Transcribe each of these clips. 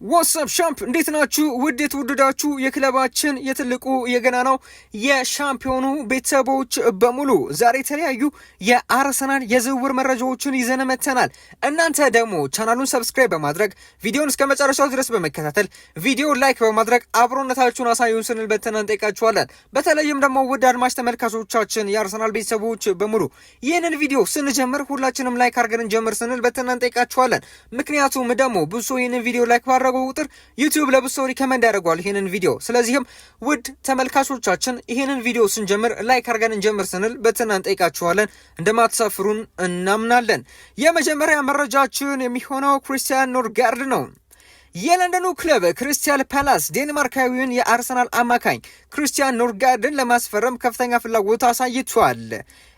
ዋትስአፕ ሻምፕ እንዴት ናችሁ? ውድ የተወደዳችሁ የክለባችን የትልቁ የገናናው የሻምፒዮኑ ቤተሰቦች በሙሉ ዛሬ የተለያዩ የአርሰናል የዝውውር መረጃዎችን ይዘን መተናል። እናንተ ደግሞ ቻናሉን ሰብስክራይብ በማድረግ ቪዲዮን እስከ መጨረሻው ድረስ በመከታተል ቪዲዮ ላይክ በማድረግ አብሮነታችሁን አሳዩን ስንል በተናን ጠይቃችኋለን። በተለይም ደግሞ ውድ አድማጭ ተመልካቾቻችን የአርሰናል ቤተሰቦች በሙሉ ይህንን ቪዲዮ ስንጀምር ሁላችንም ላይክ አድርገን እንጀምር ስንል በተናን ጠይቃችኋለን። ምክንያቱም ደግሞ ብዙ ይህንን ቪዲዮ ላይክ ቁጥር ዩቲዩብ ለብዙ ሪከመንድ ያደርጋል ይሄንን ቪዲዮ። ስለዚህም ውድ ተመልካቾቻችን ይሄንን ቪዲዮ ስንጀምር ላይክ አድርገን እንጀምር ስንል በትናንት ጠይቃችኋለን። እንደማትሳፍሩን እናምናለን። የመጀመሪያ መረጃችን የሚሆነው ክሪስቲያን ኖርጋርድ ነው። የለንደኑ ክለብ ክሪስታል ፓላስ ዴንማርካዊውን የአርሰናል አማካኝ ክሪስቲያን ኖርጋርድን ለማስፈረም ከፍተኛ ፍላጎት አሳይቷል።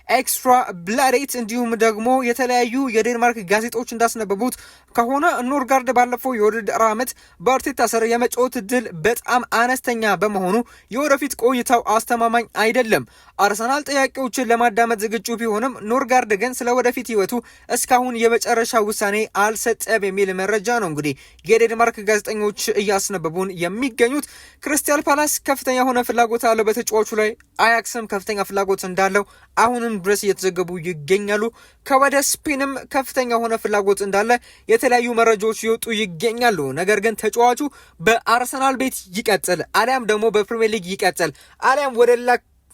ኤክስትራ ብላዴት እንዲሁም ደግሞ የተለያዩ የዴንማርክ ጋዜጦች እንዳስነበቡት ከሆነ ኖርጋርድ ባለፈው የውድድር ዓመት በአርቴታ ስር የመጫወት እድል በጣም አነስተኛ በመሆኑ የወደፊት ቆይታው አስተማማኝ አይደለም። አርሰናል ጥያቄዎችን ለማዳመጥ ዝግጁ ቢሆንም ኖርጋርድ ግን ስለ ወደፊት ህይወቱ እስካሁን የመጨረሻ ውሳኔ አልሰጠም የሚል መረጃ ነው እንግዲህ የዴንማርክ ጋዜጠኞች እያስነበቡን የሚገኙት። ክሪስታል ፓላስ ከፍተኛ የሆነ ፍላጎት አለው በተጫዋቹ ላይ። አያክስም ከፍተኛ ፍላጎት እንዳለው አሁንም ድረስ እየተዘገቡ ይገኛሉ። ከወደ ስፔንም ከፍተኛ የሆነ ፍላጎት እንዳለ የተለያዩ መረጃዎች ይወጡ ይገኛሉ። ነገር ግን ተጫዋቹ በአርሰናል ቤት ይቀጥል አሊያም ደግሞ በፕሪሚየር ሊግ ይቀጥል አሊያም ወደ ሌላ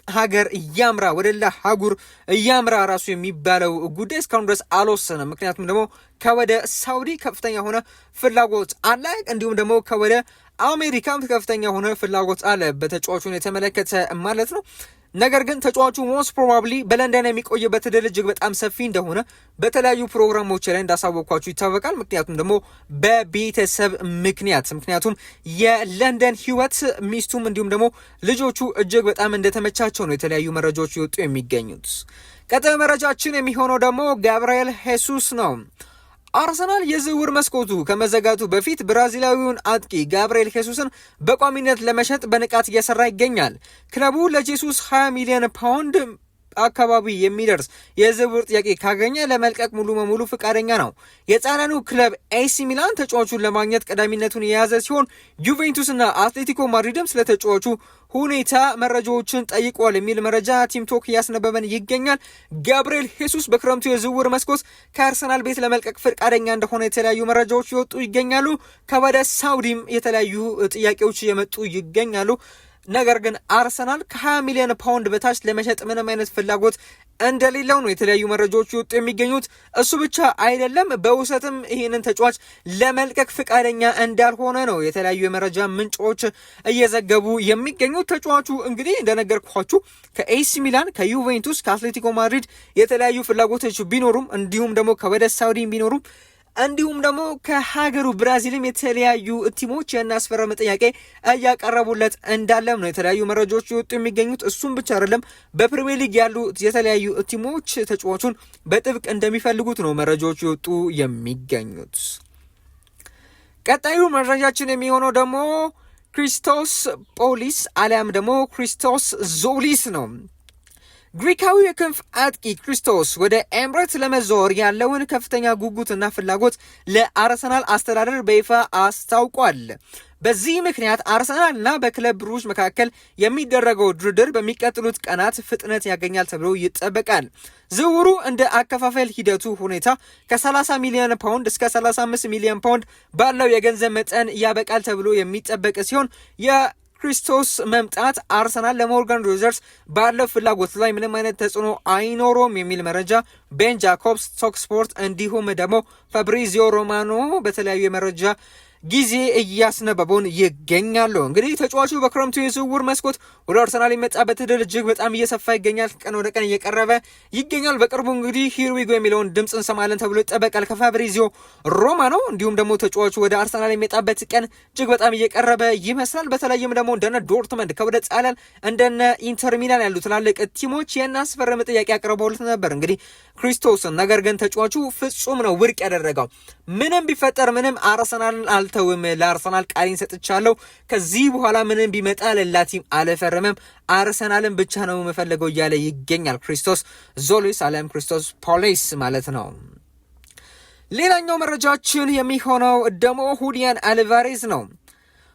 ሀገር እያምራ ወደ ሌላ ሀጉር እያምራ ራሱ የሚባለው ጉዳይ እስካሁን ድረስ አልወሰነም። ምክንያቱም ደግሞ ከወደ ሳውዲ ከፍተኛ የሆነ ፍላጎት አለ፣ እንዲሁም ደግሞ ከወደ አሜሪካም ከፍተኛ የሆነ ፍላጎት አለ በተጫዋቹን የተመለከተ ማለት ነው። ነገር ግን ተጫዋቹ ሞስት ፕሮባብሊ በለንደን የሚቆይበት እድል እጅግ በጣም ሰፊ እንደሆነ በተለያዩ ፕሮግራሞች ላይ እንዳሳወቅኳችሁ ይታወቃል። ምክንያቱም ደግሞ በቤተሰብ ምክንያቱም የለንደን ህይወት ሚስቱም እንዲሁም ደግሞ ልጆቹ እጅግ በጣም እንደተመቻቸው ነው የተለያዩ መረጃዎች ይወጡ የሚገኙት። ቀጣይ መረጃችን የሚሆነው ደግሞ ጋብርኤል ሄሱስ ነው። አርሰናል የዝውውር መስኮቱ ከመዘጋቱ በፊት ብራዚላዊውን አጥቂ ጋብርኤል ሄሱስን በቋሚነት ለመሸጥ በንቃት እየሰራ ይገኛል። ክለቡ ለጄሱስ 20 ሚሊዮን ፓውንድ አካባቢ የሚደርስ የዝውውር ጥያቄ ካገኘ ለመልቀቅ ሙሉ በሙሉ ፍቃደኛ ነው። የጣሊያኑ ክለብ ኤሲ ሚላን ተጫዋቹን ለማግኘት ቀዳሚነቱን የያዘ ሲሆን ዩቬንቱስ እና አትሌቲኮ ማድሪድም ስለ ተጫዋቹ ሁኔታ መረጃዎችን ጠይቋል የሚል መረጃ ቲምቶክ እያስነበበን ይገኛል። ጋብርኤል ሄሱስ በክረምቱ የዝውውር መስኮት ከአርሰናል ቤት ለመልቀቅ ፍቃደኛ እንደሆነ የተለያዩ መረጃዎች ይወጡ ይገኛሉ። ከወደ ሳውዲም የተለያዩ ጥያቄዎች እየመጡ ይገኛሉ። ነገር ግን አርሰናል ከ20 ሚሊዮን ፓውንድ በታች ለመሸጥ ምንም አይነት ፍላጎት እንደሌለው ነው የተለያዩ መረጃዎች ይወጡ የሚገኙት። እሱ ብቻ አይደለም፣ በውሰትም ይህንን ተጫዋች ለመልቀቅ ፍቃደኛ እንዳልሆነ ነው የተለያዩ የመረጃ ምንጮች እየዘገቡ የሚገኙት። ተጫዋቹ እንግዲህ እንደነገርኳችሁ ከኤሲ ሚላን፣ ከዩቬንቱስ፣ ከአትሌቲኮ ማድሪድ የተለያዩ ፍላጎቶች ቢኖሩም እንዲሁም ደግሞ ከወደ ሳውዲ ቢኖሩም እንዲሁም ደግሞ ከሀገሩ ብራዚልም የተለያዩ ቲሞች የናስፈረም ጥያቄ እያቀረቡለት እንዳለም ነው የተለያዩ መረጃዎች ይወጡ የሚገኙት። እሱም ብቻ አይደለም፣ በፕሪሚየር ሊግ ያሉ የተለያዩ ቲሞች ተጫዋቹን በጥብቅ እንደሚፈልጉት ነው መረጃዎች ይወጡ የሚገኙት። ቀጣዩ መረጃችን የሚሆነው ደግሞ ክሪስቶስ ፖሊስ አሊያም ደግሞ ክሪስቶስ ዞሊስ ነው። ግሪካዊ የክንፍ አጥቂ ክሪስቶስ ወደ ኤምሬት ለመዞር ያለውን ከፍተኛ ጉጉትና ፍላጎት ለአርሰናል አስተዳደር በይፋ አስታውቋል። በዚህ ምክንያት አርሰናልና በክለብ ብሩዥ መካከል የሚደረገው ድርድር በሚቀጥሉት ቀናት ፍጥነት ያገኛል ተብሎ ይጠበቃል። ዝውውሩ እንደ አከፋፈል ሂደቱ ሁኔታ ከ30 ሚሊዮን ፓውንድ እስከ 35 ሚሊዮን ፓውንድ ባለው የገንዘብ መጠን ያበቃል ተብሎ የሚጠበቅ ሲሆን ክሪስቶስ መምጣት አርሰናል ለሞርጋን ሮጀርስ ባለው ፍላጎት ላይ ምንም አይነት ተጽዕኖ አይኖረውም የሚል መረጃ ቤን ጃኮብስ፣ ቶክ ስፖርት እንዲሁም ደግሞ ፋብሪዚዮ ሮማኖ በተለያዩ የመረጃ ጊዜ እያስነበቡን ይገኛሉ። እንግዲህ ተጫዋቹ በክረምቱ የዝውውር መስኮት ወደ አርሰናል የመጣበት እድል እጅግ በጣም እየሰፋ ይገኛል። ቀን ወደ ቀን እየቀረበ ይገኛል። በቅርቡ እንግዲህ ሂርዊጎ የሚለውን ድምፅ እንሰማለን ተብሎ ይጠበቃል ከፋብሪዚዮ ሮማኖ። እንዲሁም ደግሞ ተጫዋቹ ወደ አርሰናል የሚመጣበት ቀን እጅግ በጣም እየቀረበ ይመስላል። በተለይም ደግሞ እንደነ ዶርትመንድ ከወደ ጣሊያን እንደነ ኢንተር ሚላን ያሉ ትላልቅ ቲሞች የናስፈረም ጥያቄ አቅርበውለት ነበር እንግዲህ ክሪስቶስን። ነገር ግን ተጫዋቹ ፍጹም ነው ውድቅ ያደረገው። ምንም ቢፈጠር ምንም አርሰናልን አልተውም፣ ለአርሰናል ቃሌን ሰጥቻለሁ፣ ከዚህ በኋላ ምንም ቢመጣ ለሌላ ቲም አልፈርምም፣ አርሰናልን ብቻ ነው የምፈልገው እያለ ይገኛል ክሪስቶስ ዞሊስ አሊያም ክሪስቶስ ፖሊስ ማለት ነው። ሌላኛው መረጃችን የሚሆነው ደግሞ ሁሊያን አልቫሬዝ ነው።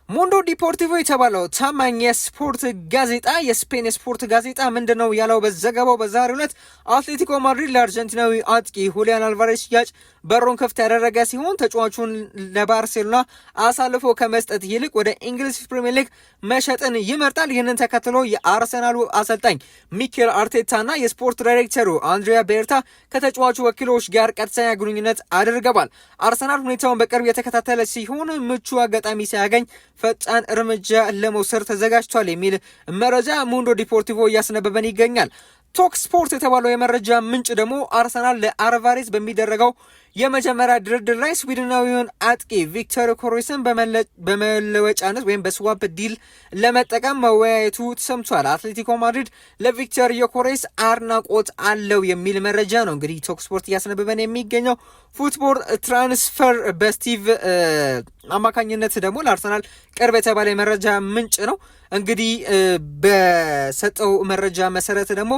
ሞንዶ ዲፖርቲቮ የተባለው ታማኝ የስፖርት ጋዜጣ የስፔን የስፖርት ጋዜጣ ምንድነው ያለው በዘገባው በዛሬው ዕለት አትሌቲኮ ማድሪድ ለአርጀንቲናዊ አጥቂ ሁሊያን አልቫሬዝ ሽያጭ በሩን ክፍት ያደረገ ሲሆን ተጫዋቹን ለባርሴሎና አሳልፎ ከመስጠት ይልቅ ወደ እንግሊዝ ፕሪሚየር ሊግ መሸጥን ይመርጣል። ይህንን ተከትሎ የአርሰናሉ አሰልጣኝ ሚኬል አርቴታና የስፖርት ዳይሬክተሩ አንድሪያ ቤርታ ከተጫዋቹ ወኪሎች ጋር ቀጥተኛ ግንኙነት አድርገዋል። አርሰናል ሁኔታውን በቅርብ የተከታተለ ሲሆን ምቹ አጋጣሚ ሲያገኝ ፈጣን እርምጃ ለመውሰድ ተዘጋጅቷል የሚል መረጃ ሙንዶ ዲፖርቲቮ እያስነበበን ይገኛል። ቶክ ስፖርት የተባለው የመረጃ ምንጭ ደግሞ አርሰናል ለአልቫሬዝ በሚደረገው የመጀመሪያ ድርድር ላይ ስዊድናዊውን አጥቂ ቪክተር ኮሬስን በመለወጫነት ወይም በስዋፕ ዲል ለመጠቀም መወያየቱ ተሰምቷል። አትሌቲኮ ማድሪድ ለቪክተር ዮኮሬስ አድናቆት አለው የሚል መረጃ ነው እንግዲህ ቶክ ስፖርት እያስነበበን የሚገኘው። ፉትቦል ትራንስፈር በስቲቭ አማካኝነት ደግሞ ለአርሰናል ቅርብ የተባለ የመረጃ ምንጭ ነው። እንግዲህ በሰጠው መረጃ መሰረት ደግሞ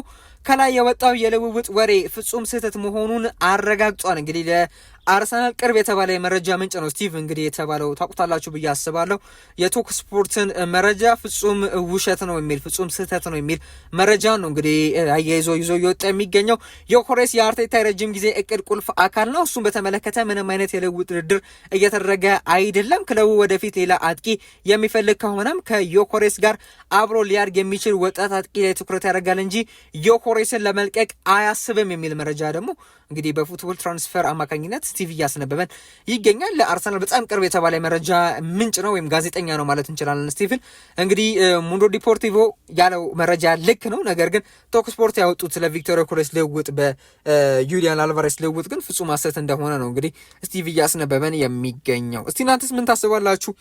ከላይ የወጣው የልውውጥ ወሬ ፍጹም ስህተት መሆኑን አረጋግጧል። እንግዲህ ለአርሰናል ቅርብ የተባለ የመረጃ ምንጭ ነው ስቲቭ እንግዲህ የተባለው ታውቁታላችሁ ብዬ አስባለሁ። የቶክ ስፖርትን መረጃ ፍጹም ውሸት ነው የሚል ፍጹም ስህተት ነው የሚል መረጃ ነው እንግዲህ አያይዞ ይዞ እየወጣ የሚገኘው። ዮኮሬስ የአርቴታ የረጅም ጊዜ እቅድ ቁልፍ አካል ነው። እሱም በተመለከተ ምንም አይነት የልውውጥ ድርድር እየተደረገ አይደለም። ክለቡ ወደፊት ሌላ አጥቂ የሚፈልግ ከሆነም ከዮኮሬስ ጋር አብሮ ሊያድግ የሚችል ወጣት አጥቂ ላይ ትኩረት ያደርጋል እንጂ ዮኮሬስን ለመልቀቅ አያስብም የሚል መረጃ ደግሞ እንግዲህ በፉትቦል ትራንስፈር አማካኝነት ስቲቭ እያስነበበን ይገኛል። ለአርሰናል በጣም ቅርብ የተባለ መረጃ ምንጭ ነው ወይም ጋዜጠኛ ነው ማለት እንችላለን ስቲቭን። እንግዲህ ሙንዶ ዲፖርቲቮ ያለው መረጃ ልክ ነው። ነገር ግን ቶክ ስፖርት ያወጡት ለቪክቶር ዮኮሬስ ልውውጥ በዩሊያን አልቫሬስ ልውውጥ ግን ፍጹም ሐሰት እንደሆነ ነው እንግዲህ ስቲቭ እያስነበበን የሚገኘው። እስቲ እናንተስ ምን ታስባላችሁ?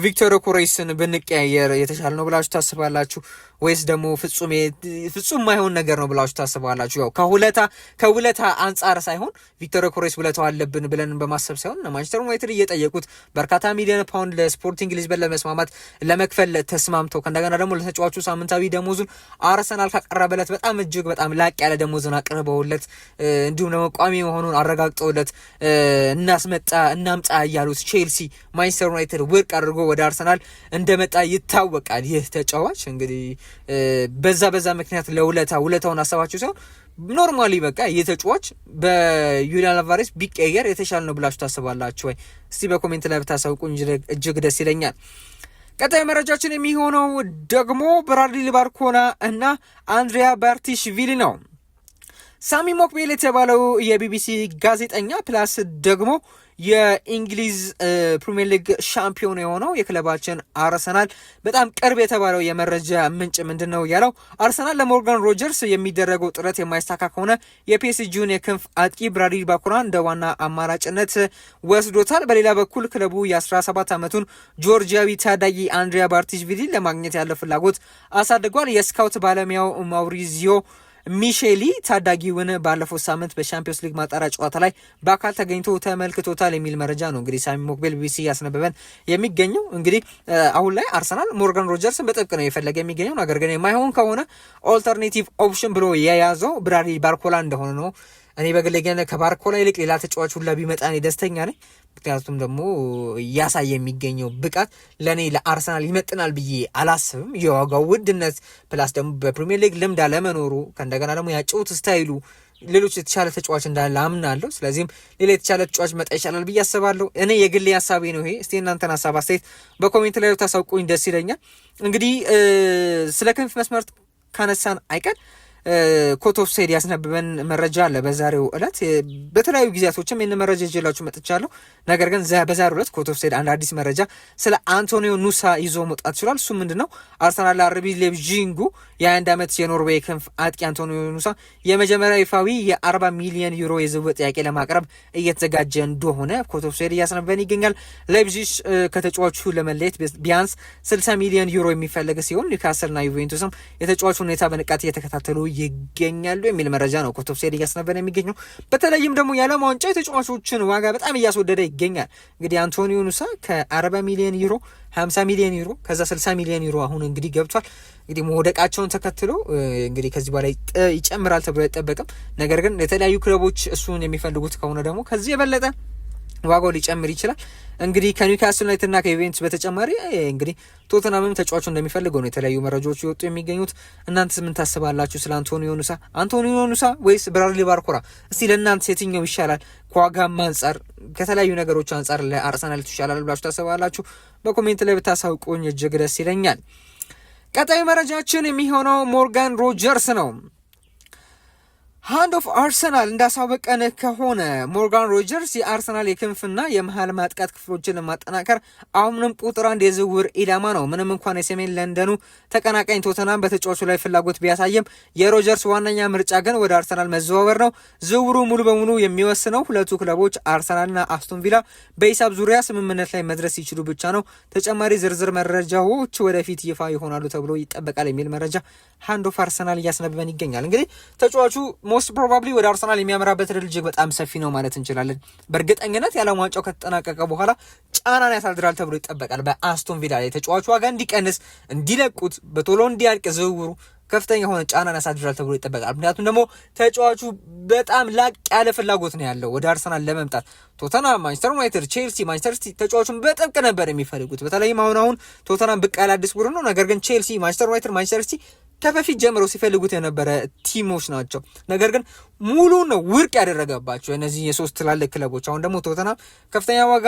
ቪክቶር ዮኮሬስን ብንቀያየር የተሻለ ነው ብላችሁ ታስባላችሁ ወይስ ደግሞ ፍጹም ማይሆን ነገር ነው ብላችሁ ታስባላችሁ? ያው ከውለታ አንጻር ሳይሆን ቪክቶር ዮኮሬስ ውለታው አለብን ብለን በማሰብ ሳይሆን ማንቸስተር ዩናይትድ እየጠየቁት በርካታ ሚሊዮን ፓውንድ ለስፖርቲንግ ሊዝበን ለመስማማት ለመክፈል ተስማምተው ከእንደገና ደግሞ ለተጫዋቹ ሳምንታዊ ደሞዙን አርሰናል ካቀረበለት በጣም እጅግ በጣም ላቅ ያለ ደሞዙን አቅርበውለት እንዲሁም ደግሞ ቋሚ መሆኑን አረጋግጠውለት እናምጣ እያሉት ቼልሲ፣ ማንቸስተር ዩናይትድ ውድቅ አድርጎ ወደ አርሰናል እንደመጣ ይታወቃል። ይህ ተጫዋች እንግዲህ በዛ ምክንያት ውለታውን አሰባችሁ ሳይሆን ኖርማሊ በቃ የተጫዋች በዩሊያን አልቫሬዝ ቢቀየር የተሻለ ነው ብላችሁ ታስባላችሁ ወይ? እስቲ በኮሜንት ላይ ብታሳውቁኝ እጅግ ደስ ይለኛል። ቀጣይ መረጃችን የሚሆነው ደግሞ ብራድሊ ባርኮላ እና አንድሪያ ባርቲሽቪሊ ነው። ሳሚ ሞክቤል የተባለው የቢቢሲ ጋዜጠኛ ፕላስ ደግሞ የእንግሊዝ ፕሪሚየር ሊግ ሻምፒዮን የሆነው የክለባችን አርሰናል በጣም ቅርብ የተባለው የመረጃ ምንጭ ምንድን ነው ያለው? አርሰናል ለሞርጋን ሮጀርስ የሚደረገው ጥረት የማይሳካ ከሆነ የፒኤስጂውን የክንፍ አጥቂ ብራድሊ ባርኮላ እንደ ዋና አማራጭነት ወስዶታል። በሌላ በኩል ክለቡ የ17 ዓመቱን ጆርጂያዊ ታዳጊ አንድሪያ ባርቲሽቪሊ ለማግኘት ያለው ፍላጎት አሳድጓል። የስካውት ባለሙያው ማውሪዚዮ ሚሼሊ ታዳጊውን ባለፈው ሳምንት በሻምፒዮንስ ሊግ ማጣሪያ ጨዋታ ላይ በአካል ተገኝቶ ተመልክቶታል የሚል መረጃ ነው እንግዲህ ሳሚ ሞክቤል ቢቢሲ ያስነበበን የሚገኘው። እንግዲህ አሁን ላይ አርሰናል ሞርጋን ሮጀርስን በጥብቅ ነው የፈለገ የሚገኘው። ነገር ግን የማይሆን ከሆነ ኦልተርኔቲቭ ኦፕሽን ብሎ የያዘው ብራድሊ ባርኮላ እንደሆነ ነው። እኔ በግሌ ግን ከባርኮላ ይልቅ ሌላ ተጫዋች ሁላ ቢመጣ እኔ ደስተኛ ነኝ። ምክንያቱም ደግሞ እያሳየ የሚገኘው ብቃት ለእኔ ለአርሰናል ይመጥናል ብዬ አላስብም። የዋጋው ውድነት ፕላስ ደግሞ በፕሪሚየር ሊግ ልምድ አለመኖሩ ከእንደገና ደግሞ ያጨውት ስታይሉ ሌሎች የተሻለ ተጫዋች እንዳለ አምናለሁ። ስለዚህም ሌላ የተሻለ ተጫዋች መጣ ይቻላል ብዬ አስባለሁ። እኔ የግሌ ሀሳቤ ነው ይሄ። እስቲ እናንተን ሀሳብ አስተያየት በኮሜንት ላይ ታሳውቁኝ ደስ ይለኛል። እንግዲህ ስለ ክንፍ መስመር ካነሳን አይቀር ኮቶፍ ሴድ ያስነብበን መረጃ አለ በዛሬው ዕለት። በተለያዩ ጊዜያቶችም ይህን መረጃ ይዤላችሁ መጥቻለሁ። ነገር ግን በዛሬው ዕለት ኮቶፍ ሴድ አንድ አዲስ መረጃ ስለ አንቶኒዮ ኑሳ ይዞ መውጣት ችሏል። እሱ ምንድን ነው? አርሰናል አርቢ ሌፕዚጉ የ21 ዓመት የኖርዌይ ክንፍ አጥቂ አንቶኒዮ ኑሳ የመጀመሪያ ይፋዊ የ40 ሚሊዮን ዩሮ የዝውውር ጥያቄ ለማቅረብ እየተዘጋጀ እንደሆነ ኮቶፍ ሴድ እያስነበበን ይገኛል። ሌፕዚግ ከተጫዋቹ ለመለየት ቢያንስ 60 ሚሊዮን ዩሮ የሚፈልግ ሲሆን ኒውካስልና ዩቬንቱስም የተጫዋቹ ሁኔታ በንቃት እየተከታተሉ ይገኛሉ የሚል መረጃ ነው ኮቶፍ ሴድ እያስነበበን የሚገኘው። በተለይም ደግሞ የዓለም ዋንጫ የተጫዋቾችን ዋጋ በጣም እያስወደደ ይገኛል። እንግዲህ አንቶኒዮ ኑሳ ከ40 ሚሊዮን ዩሮ 50 ሚሊዮን ዩሮ ከዛ 60 ሚሊዮን ዩሮ አሁን እንግዲህ ገብቷል። እንግዲህ መውደቃቸውን ተከትሎ እንግዲህ ከዚህ በላይ ይጨምራል ተብሎ አይጠበቅም። ነገር ግን የተለያዩ ክለቦች እሱን የሚፈልጉት ከሆነ ደግሞ ከዚህ የበለጠ ዋጋው ሊጨምር ይችላል። እንግዲህ ከኒውካስል ዩናይትድ እና ከዩቬንቱስ በተጨማሪ እንግዲህ ቶተናምም ተጫዋቹ እንደሚፈልገው ነው የተለያዩ መረጃዎች ይወጡ የሚገኙት። እናንተስ ምን ታስባላችሁ ስለ አንቶኒዮ ኑሳ ወይስ ብራድሊ ባርኮላ? እስቲ ለእናንተ የትኛው ይሻላል? ከዋጋም አንጻር ከተለያዩ ነገሮች አንጻር ለአርሰናል ይሻላል ብላችሁ ታስባላችሁ? በኮሜንት ላይ ብታሳውቁኝ እጅግ ደስ ይለኛል። ቀጣዩ መረጃችን የሚሆነው ሞርጋን ሮጀርስ ነው። ሃንድ ኦፍ አርሰናል እንዳሳወቀን ከሆነ ሞርጋን ሮጀርስ የአርሰናል የክንፍና የመሃል ማጥቃት ክፍሎችን ለማጠናከር አሁንም ቁጥር 1 የዝውውር ኢላማ ነው። ምንም እንኳን የሰሜን ለንደኑ ተቀናቃኝ ቶተናም በተጫዋቹ ላይ ፍላጎት ቢያሳየም የሮጀርስ ዋነኛ ምርጫ ግን ወደ አርሰናል መዘዋወር ነው። ዝውውሩ ሙሉ በሙሉ የሚወስነው ሁለቱ ክለቦች አርሰናልና አስቶን ቪላ በሂሳብ ዙሪያ ስምምነት ላይ መድረስ ሲችሉ ብቻ ነው። ተጨማሪ ዝርዝር መረጃዎች ወደፊት ይፋ ይሆናሉ ተብሎ ይጠበቃል የሚል መረጃ ሃንድ ኦፍ አርሰናል እያስነበበን ይገኛል። እንግዲህ ተጫዋቹ ሞስት ፕሮባብሊ ወደ አርሰናል የሚያመራበት እድል እጅግ በጣም ሰፊ ነው ማለት እንችላለን። በእርግጠኝነት የዓለም ዋንጫው ከተጠናቀቀ በኋላ ጫናን ያሳድራል ተብሎ ይጠበቃል በአስቶን ቪላ ላይ። ተጫዋቹ ዋጋ እንዲቀንስ፣ እንዲለቁት፣ በቶሎ እንዲያልቅ ዝውውሩ ከፍተኛ የሆነ ጫናን ያሳድራል ተብሎ ይጠበቃል። ምክንያቱም ደግሞ ተጫዋቹ በጣም ላቅ ያለ ፍላጎት ነው ያለው ወደ አርሰናል ለመምጣት። ቶተናም፣ ማንቸስተር ዩናይትድ፣ ቼልሲ፣ ማንቸስተር ሲቲ ተጫዋቹን በጥብቅ ነበር የሚፈልጉት። በተለይም አሁን ቶተናም ብቅ ያለ አዲስ ቡድን ነው። ነገር ግን ቼልሲ፣ ማንቸስተር ዩናይትድ፣ ማንቸስተር ሲቲ ከበፊት ጀምሮ ሲፈልጉት የነበረ ቲሞች ናቸው። ነገር ግን ሙሉ ነው ውድቅ ያደረገባቸው እነዚህ የሶስት ትላልቅ ክለቦች። አሁን ደግሞ ቶተናም ከፍተኛ ዋጋ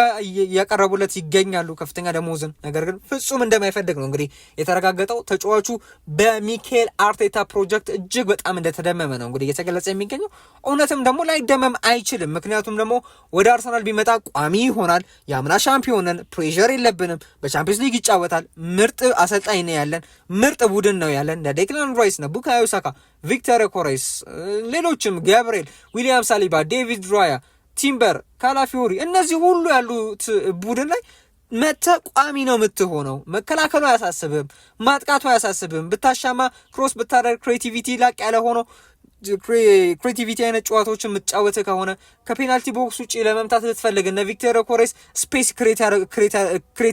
ያቀረቡለት ይገኛሉ፣ ከፍተኛ ደሞዝን። ነገር ግን ፍጹም እንደማይፈልግ ነው እንግዲህ የተረጋገጠው። ተጫዋቹ በሚኬል አርቴታ ፕሮጀክት እጅግ በጣም እንደተደመመ ነው እንግዲህ እየተገለጸ የሚገኘው። እውነትም ደግሞ ላይደመም አይችልም። ምክንያቱም ደግሞ ወደ አርሰናል ቢመጣ ቋሚ ይሆናል። የአምና ሻምፒዮንን ፕሬዠር የለብንም። በቻምፒየንስ ሊግ ይጫወታል። ምርጥ አሰልጣኝ ነው ያለን፣ ምርጥ ቡድን ነው ያለን። ዴክላን ራይስ ነው፣ ቡካዮ ሳካ፣ ቪክተር ኮሬስ፣ ሌሎችም ጋብሪኤል፣ ዊሊያም ሳሊባ፣ ዴቪድ ራያ፣ ቲምበር፣ ካላፊዮሪ እነዚህ ሁሉ ያሉት ቡድን ላይ መተ ቋሚ ነው የምትሆነው። መከላከሉ አያሳስብም፣ ማጥቃቱ አያሳስብም። ብታሻማ ክሮስ ብታደርግ ክሬቲቪቲ ላቅ ያለ ሆኖ ክሬቲቪቲ አይነት ጨዋታዎችን የምትጫወት ከሆነ ከፔናልቲ ቦክስ ውጭ ለመምታት ልትፈልግ እነ ቪክተር ኮሬስ ስፔስ ክሬት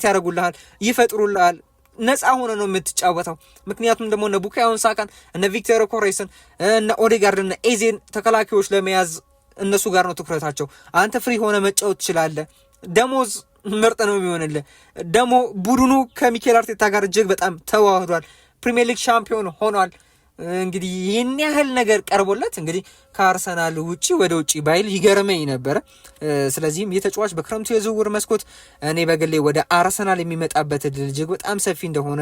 ያደርጉልሃል፣ ይፈጥሩልሃል። ነፃ ሆነ ነው የምትጫወተው። ምክንያቱም ደግሞ እነ ቡካዮ ሳካን፣ እነ ቪክተር ኮሬስን፣ እነ ኦዴጋርድ፣ እነ ኤዜን ተከላካዮች ለመያዝ እነሱ ጋር ነው ትኩረታቸው። አንተ ፍሪ ሆነ መጫወት ትችላለህ። ደሞዝ ምርጥ ነው የሚሆንልህ። ደግሞ ቡድኑ ከሚኬል አርቴታ ጋር እጅግ በጣም ተዋህዷል። ፕሪሚየር ሊግ ሻምፒዮን ሆኗል። እንግዲህ ይህን ያህል ነገር ቀርቦለት እንግዲህ ከአርሰናል ውጪ ወደ ውጪ ባይል ይገርመኝ ነበረ። ስለዚህም የተጫዋች በክረምቱ የዝውውር መስኮት እኔ በግሌ ወደ አርሰናል የሚመጣበት እድል እጅግ በጣም ሰፊ እንደሆነ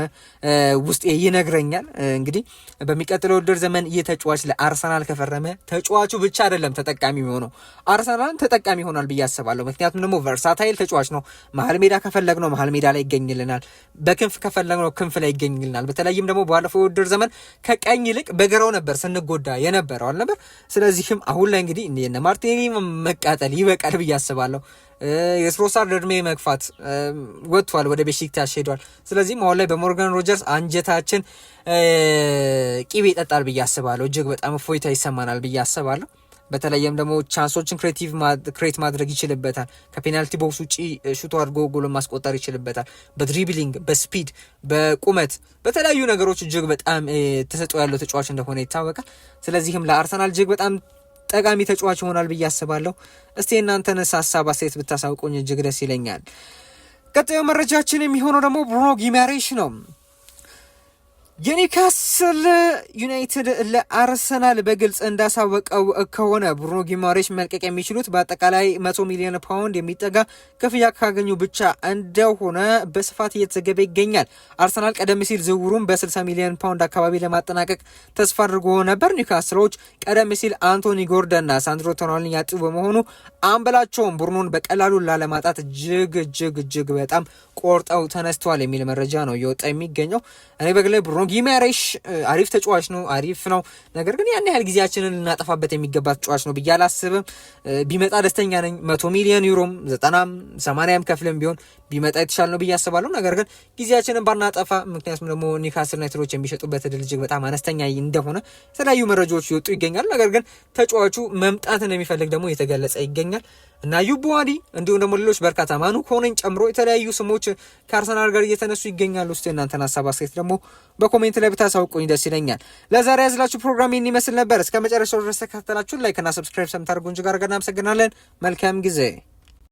ውስጤ ይነግረኛል። እንግዲህ በሚቀጥለው ውድድር ዘመን ይህ ተጫዋች ለአርሰናል ከፈረመ ተጫዋቹ ብቻ አይደለም ተጠቃሚ የሚሆነው፣ አርሰናል ተጠቃሚ ይሆናል ብዬ አስባለሁ። ምክንያቱም ደግሞ ቨርሳታይል ተጫዋች ነው። መሀል ሜዳ ከፈለግነው መሀል ሜዳ ላይ ይገኝልናል፣ በክንፍ ከፈለግነው ክንፍ ላይ ይገኝልናል። በተለይም ደግሞ ባለፈው ውድድር ዘመን ከቀኝ ይልቅ በግራው ነበር ስንጎዳ የነበረው አልነበር። ስለዚህም አሁን ላይ እንግዲህ እነ ማርቲኔሊ መቃጠል ይበቃል ብዬ አስባለሁ። የትሮሳርድ እድሜ መግፋት ወጥቷል፣ ወደ ቤሺክታሽ ሄዷል። ስለዚህም አሁን ላይ በሞርጋን ሮጀርስ አንጀታችን ቂቤ ይጠጣል ብዬ አስባለሁ። እጅግ በጣም እፎይታ ይሰማናል ብዬ አስባለሁ። በተለይም ደግሞ ቻንሶችን ክሬት ማድረግ ይችልበታል። ከፔናልቲ ቦክስ ውጪ ሹት አድርጎ ጎል ማስቆጠር ይችልበታል። በድሪብሊንግ፣ በስፒድ፣ በቁመት፣ በተለያዩ ነገሮች እጅግ በጣም ተሰጥኦ ያለው ተጫዋች እንደሆነ ይታወቃል። ስለዚህም ለአርሰናል እጅግ በጣም ጠቃሚ ተጫዋች ይሆናል ብዬ አስባለሁ። እስቲ እናንተን ሀሳብ አስተያየት ብታሳውቁኝ እጅግ ደስ ይለኛል። ቀጣዩ መረጃችን የሚሆነው ደግሞ ብሩኖ ጊማሬሽ ነው። የኒውካስል ዩናይትድ ለአርሰናል በግልጽ እንዳሳወቀው ከሆነ ብሩኖ ጊማሬሽ መልቀቅ የሚችሉት በአጠቃላይ 100 ሚሊዮን ፓውንድ የሚጠጋ ክፍያ ካገኙ ብቻ እንደሆነ በስፋት እየተዘገበ ይገኛል። አርሰናል ቀደም ሲል ዝውውሩን በ60 ሚሊዮን ፓውንድ አካባቢ ለማጠናቀቅ ተስፋ አድርጎ ነበር። ኒውካስሎች ቀደም ሲል አንቶኒ ጎርደንና ሳንድሮ ቶናሊን ያጡ በመሆኑ አምበላቸውን ብሩኖን በቀላሉ ላለማጣት እጅግ በጣም ቆርጠው ተነስተዋል የሚል መረጃ ነው እየወጣ የሚገኘው። እኔ በግሌ ብሩኖ ጊማሬሽ አሪፍ ተጫዋች ነው፣ አሪፍ ነው። ነገር ግን ያን ያህል ጊዜያችንን ልናጠፋበት የሚገባ ተጫዋች ነው ብዬ አላስብም። ቢመጣ ደስተኛ ነኝ። 100 ሚሊዮን ዩሮም 90 80 ከፍልም ቢሆን ቢመጣ የተሻለ ነው ብዬ አስባለሁ። ነገር ግን ጊዜያችንን ባናጠፋ፣ ምክንያቱም ደግሞ ኒውካስል ዩናይትዶች የሚሸጡበት እድል እጅግ በጣም አነስተኛ እንደሆነ የተለያዩ መረጃዎች ይወጡ ይገኛሉ። ነገር ግን ተጫዋቹ መምጣትን የሚፈልግ ደግሞ የተገለጸ ይገኛል እና ዩቡዋዲ እንዲሁም ደግሞ ሌሎች በርካታ ማኑ ኮነኝ ጨምሮ የተለያዩ ስሞች ከአርሰናል ጋር እየተነሱ ይገኛሉ። እስቲ እናንተን ሀሳብ አስተያየት ደግሞ በኮሜንት ላይ ብታሳውቁኝ ደስ ይለኛል። ለዛሬ ያዝላችሁ ፕሮግራም ይህን ይመስል ነበር። እስከ መጨረሻው ድረስ ተከታተላችሁን ላይክ እና ሰብስክራይብ ሰምታደርጉ እንጂ ጋር እናመሰግናለን። መልካም ጊዜ